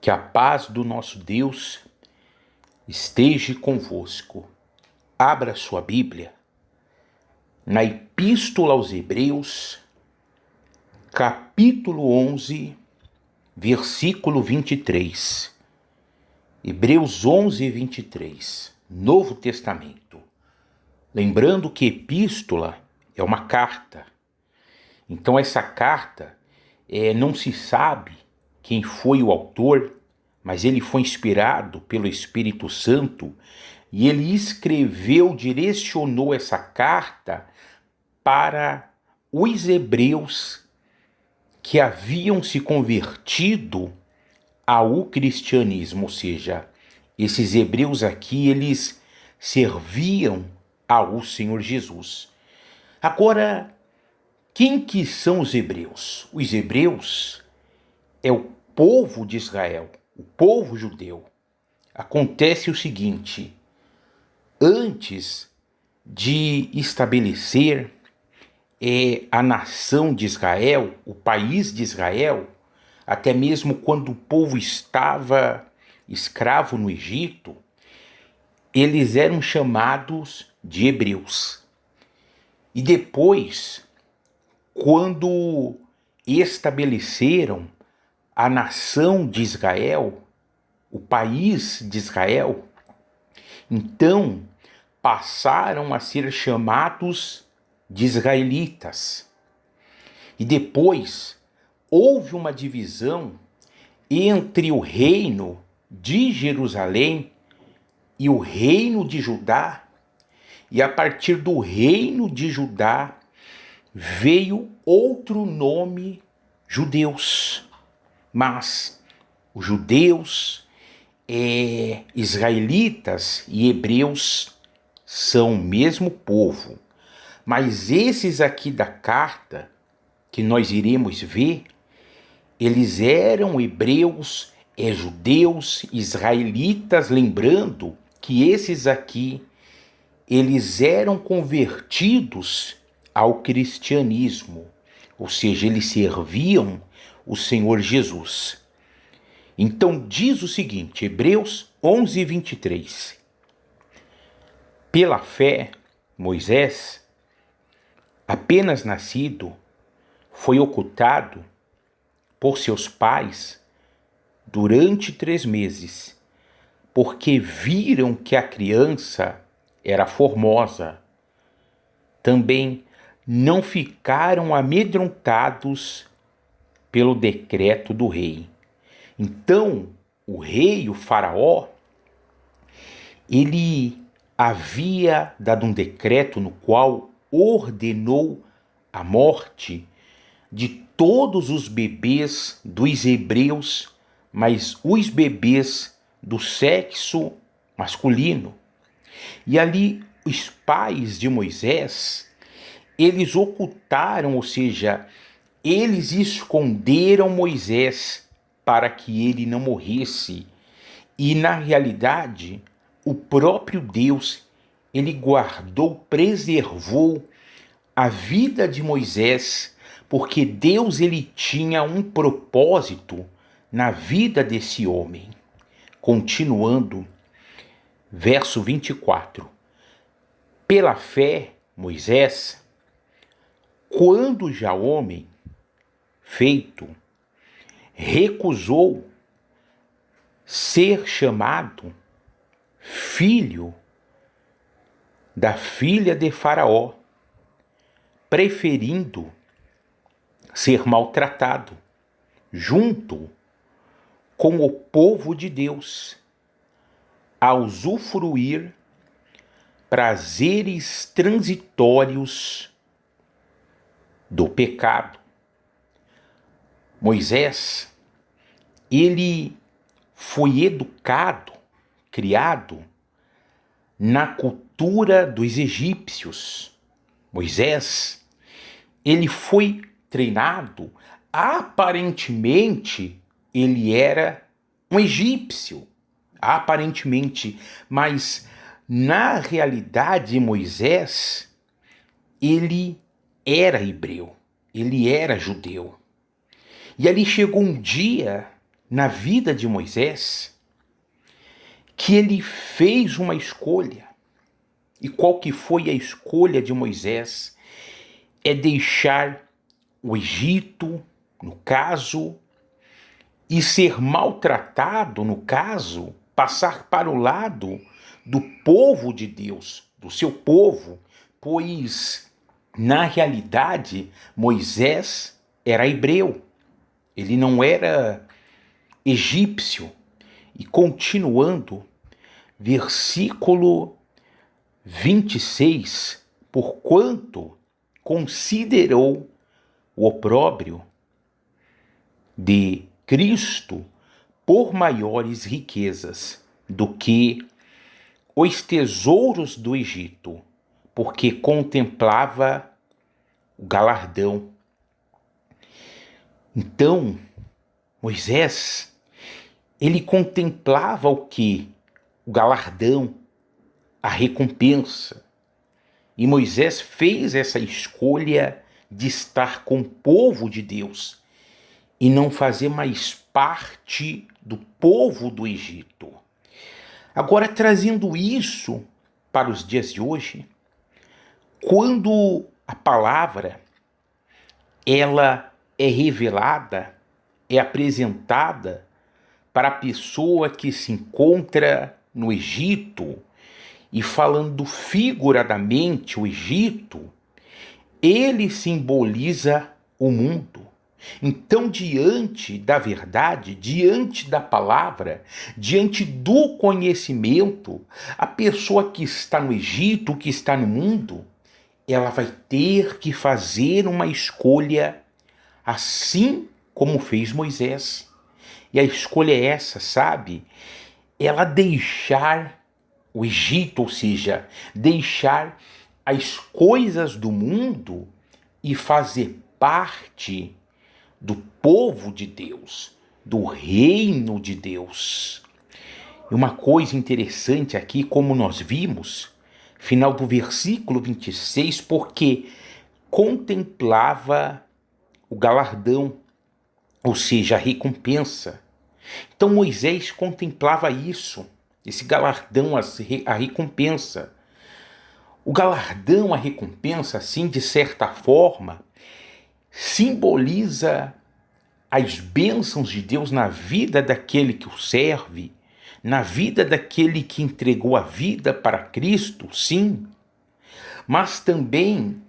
Que a paz do nosso Deus esteja convosco. Abra sua Bíblia na Epístola aos Hebreus, capítulo 11, versículo 23. Hebreus 11, 23, Novo Testamento. Lembrando que epístola é uma carta. Então essa carta não se sabe quem foi o autor, mas ele foi inspirado pelo Espírito Santo e ele escreveu, direcionou essa carta para os hebreus que haviam se convertido ao cristianismo, ou seja, esses hebreus aqui, eles serviam ao Senhor Jesus. Agora, quem que são os hebreus? Os hebreus é o povo de Israel, o povo judeu. Acontece o seguinte: antes de estabelecer a nação de Israel, o país de Israel, até mesmo quando o povo estava escravo no Egito, eles eram chamados de hebreus. E depois, quando estabeleceram a nação de Israel, o país de Israel, então passaram a ser chamados de israelitas. E depois houve uma divisão entre o reino de Jerusalém e o reino de Judá, e a partir do reino de Judá veio outro nome, judeus. Mas os judeus, israelitas e hebreus são o mesmo povo. Mas esses aqui da carta, que nós iremos ver, eles eram hebreus, judeus, israelitas, lembrando que esses aqui, eles eram convertidos ao cristianismo, ou seja, eles serviam o Senhor Jesus. Então diz o seguinte, Hebreus 11, 23. Pela fé, Moisés, apenas nascido, foi ocultado por seus pais durante 3 meses, porque viram que a criança era formosa. Também não ficaram amedrontados pelo decreto do rei. Então, o rei, o faraó, ele havia dado um decreto no qual ordenou a morte de todos os bebês dos hebreus, mas os bebês do sexo masculino. E ali os pais de Moisés, eles ocultaram, ou seja, eles esconderam Moisés para que ele não morresse. E na realidade, o próprio Deus, ele guardou, preservou a vida de Moisés, porque Deus, ele tinha um propósito na vida desse homem. Continuando, verso 24. Pela fé, Moisés, quando já homem feito, recusou ser chamado filho da filha de Faraó, preferindo ser maltratado junto com o povo de Deus, a usufruir prazeres transitórios do pecado. Moisés, ele foi educado, criado na cultura dos egípcios. Moisés, ele foi treinado, aparentemente ele era um egípcio, aparentemente, mas na realidade Moisés, ele era hebreu, ele era judeu. E ali chegou um dia na vida de Moisés que ele fez uma escolha. E qual que foi a escolha de Moisés? É deixar o Egito, no caso, e ser maltratado, no caso, passar para o lado do povo de Deus, do seu povo, pois, na realidade, Moisés era hebreu, ele não era egípcio. E continuando, versículo 26, porquanto considerou o opróbrio de Cristo por maiores riquezas do que os tesouros do Egito, porque contemplava o galardão. Então, Moisés, ele contemplava o que? O galardão, a recompensa. E Moisés fez essa escolha de estar com o povo de Deus e não fazer mais parte do povo do Egito. Agora, trazendo isso para os dias de hoje, quando a palavra ela é revelada, é apresentada para a pessoa que se encontra no Egito, e falando figuradamente o Egito, ele simboliza o mundo. Então, diante da verdade, diante da palavra, diante do conhecimento, a pessoa que está no Egito, que está no mundo, ela vai ter que fazer uma escolha, assim como fez Moisés. E a escolha é essa, sabe? Ela deixar o Egito, ou seja, deixar as coisas do mundo e fazer parte do povo de Deus, do reino de Deus. E uma coisa interessante aqui, como nós vimos, final do versículo 26, porque contemplava o galardão, ou seja, a recompensa. Então Moisés contemplava isso, esse galardão, a recompensa. O galardão, a recompensa, assim, de certa forma, simboliza as bênçãos de Deus na vida daquele que o serve, na vida daquele que entregou a vida para Cristo, sim, mas também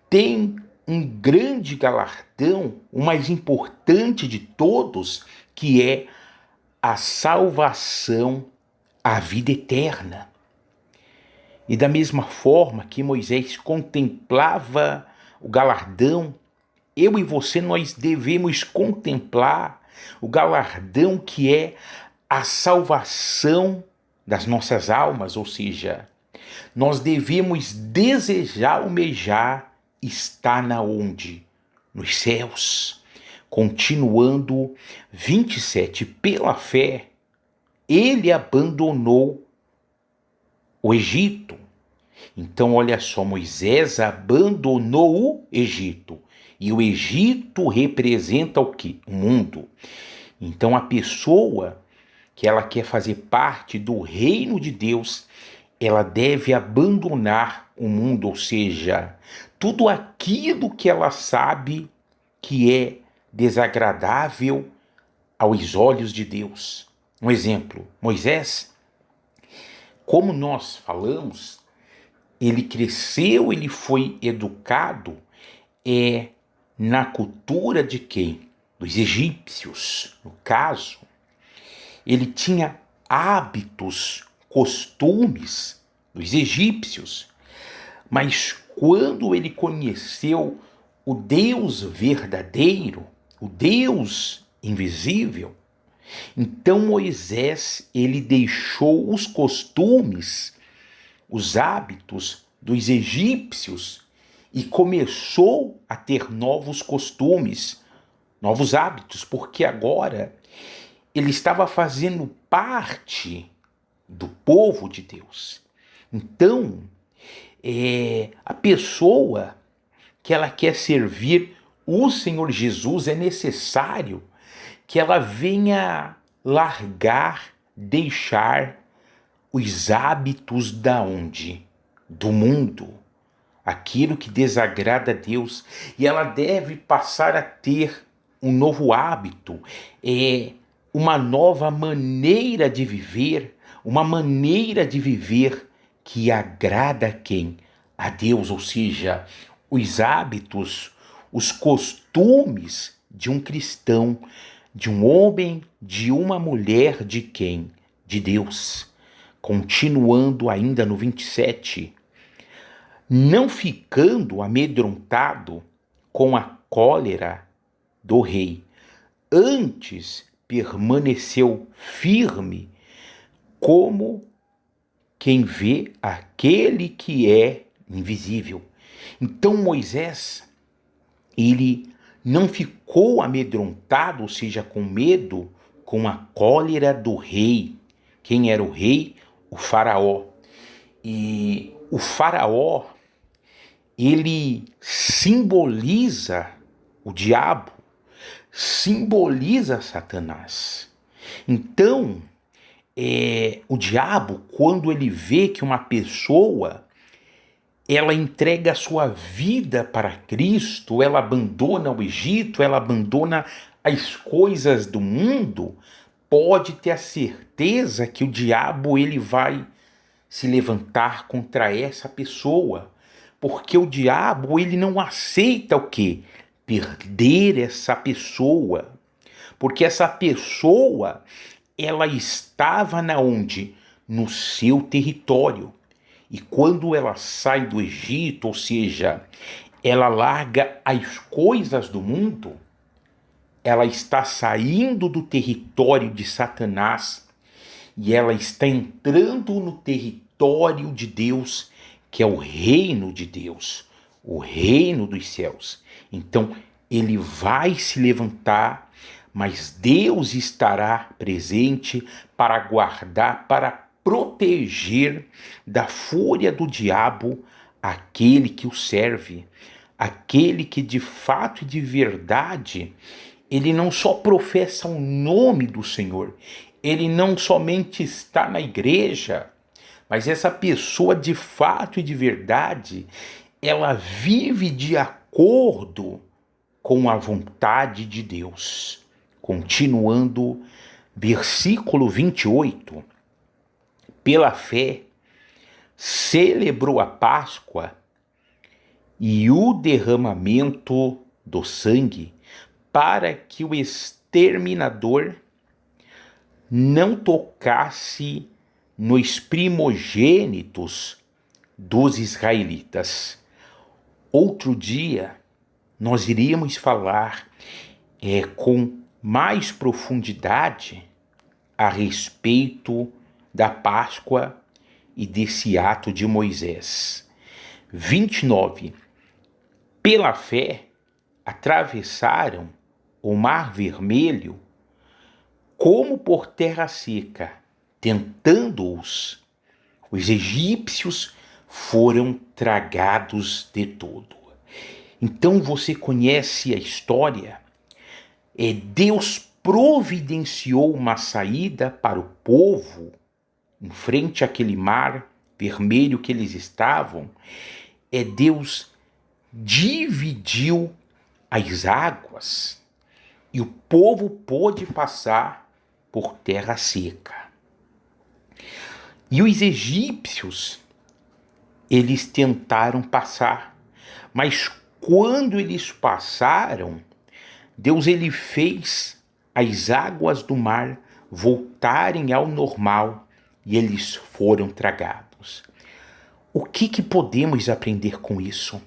tem um grande galardão, o mais importante de todos, que é a salvação, a vida eterna. E da mesma forma que Moisés contemplava o galardão, eu e você, nós devemos contemplar o galardão que é a salvação das nossas almas, ou seja, nós devemos desejar, almejar estar na onde? Nos céus. Continuando 27, pela fé, ele abandonou o Egito. Então, olha só, Moisés abandonou o Egito. E o Egito representa o quê? O mundo. Então, a pessoa que ela quer fazer parte do reino de Deus, ela deve abandonar o mundo, ou seja, tudo aquilo que ela sabe que é desagradável aos olhos de Deus. Um exemplo, Moisés, como nós falamos, ele cresceu, ele foi educado na cultura de quem? Dos egípcios, no caso. Ele tinha hábitos, costumes dos egípcios, mas quando ele conheceu o Deus verdadeiro, o Deus invisível, então Moisés, ele deixou os costumes, os hábitos dos egípcios e começou a ter novos costumes, novos hábitos, porque agora ele estava fazendo parte do povo de Deus. Então, a pessoa que ela quer servir o Senhor Jesus, é necessário que ela venha largar, deixar os hábitos da onde? Do mundo, aquilo que desagrada a Deus, e ela deve passar a ter um novo hábito, uma nova maneira de viver, uma maneira de viver que agrada a quem? A Deus, ou seja, os hábitos, os costumes de um cristão, de um homem, de uma mulher, de quem? De Deus. Continuando ainda no 27, não ficando amedrontado com a cólera do rei, antes permaneceu firme, como quem vê aquele que é invisível. Então Moisés, ele não ficou amedrontado, ou seja, com medo, com a cólera do rei. Quem era o rei? O faraó. E o faraó, ele simboliza o diabo, simboliza Satanás. Então, o diabo, quando ele vê que uma pessoa ela entrega a sua vida para Cristo, ela abandona o Egito, ela abandona as coisas do mundo, pode ter a certeza que o diabo ele vai se levantar contra essa pessoa, porque o diabo ele não aceita o quê? Perder essa pessoa, porque essa pessoa ela estava na onde? No seu território. E quando ela sai do Egito, ou seja, ela larga as coisas do mundo, ela está saindo do território de Satanás e ela está entrando no território de Deus, que é o reino de Deus, o reino dos céus. Então, ele vai se levantar, mas Deus estará presente para guardar, para proteger da fúria do diabo aquele que o serve, aquele que de fato e de verdade, ele não só professa o nome do Senhor, ele não somente está na igreja, mas essa pessoa de fato e de verdade, ela vive de acordo com a vontade de Deus. Continuando, versículo 28. Pela fé, celebrou a Páscoa e o derramamento do sangue, para que o exterminador não tocasse nos primogênitos dos israelitas. Outro dia, nós iríamos falar com mais profundidade a respeito da Páscoa e desse ato de Moisés. 29. Pela fé, atravessaram o Mar Vermelho como por terra seca, tentando-os. Os egípcios foram tragados de todo. Então você conhece a história? Deus providenciou uma saída para o povo em frente àquele mar vermelho que eles estavam. Deus dividiu as águas e o povo pôde passar por terra seca. E os egípcios, eles tentaram passar, mas quando eles passaram, Deus ele fez as águas do mar voltarem ao normal e eles foram tragados. O que podemos aprender com isso?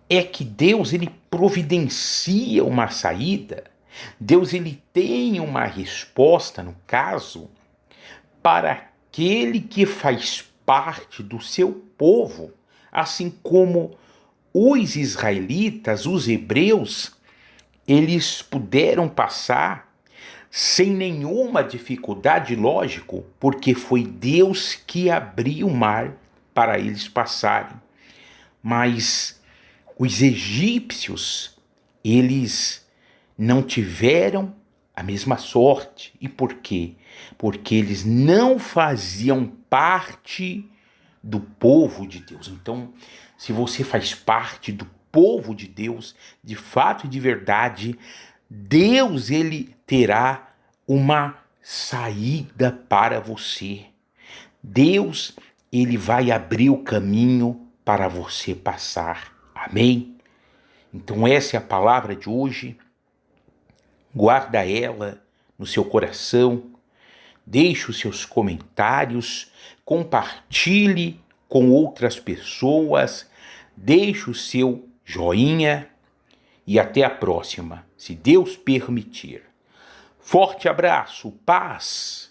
É que Deus ele providencia uma saída, Deus ele tem uma resposta, no caso, para aquele que faz parte do seu povo, assim como os israelitas, os hebreus, eles puderam passar sem nenhuma dificuldade, lógico, porque foi Deus que abriu o mar para eles passarem. Mas os egípcios, eles não tiveram a mesma sorte. E por quê? Porque eles não faziam parte do povo de Deus. Então, se você faz parte do povo de Deus, de fato e de verdade, Deus, ele terá uma saída para você. Deus, ele vai abrir o caminho para você passar. Amém? Então essa é a palavra de hoje. Guarda ela no seu coração. Deixe os seus comentários, compartilhe com outras pessoas, deixe o seu joinha e até a próxima, se Deus permitir. Forte abraço, paz!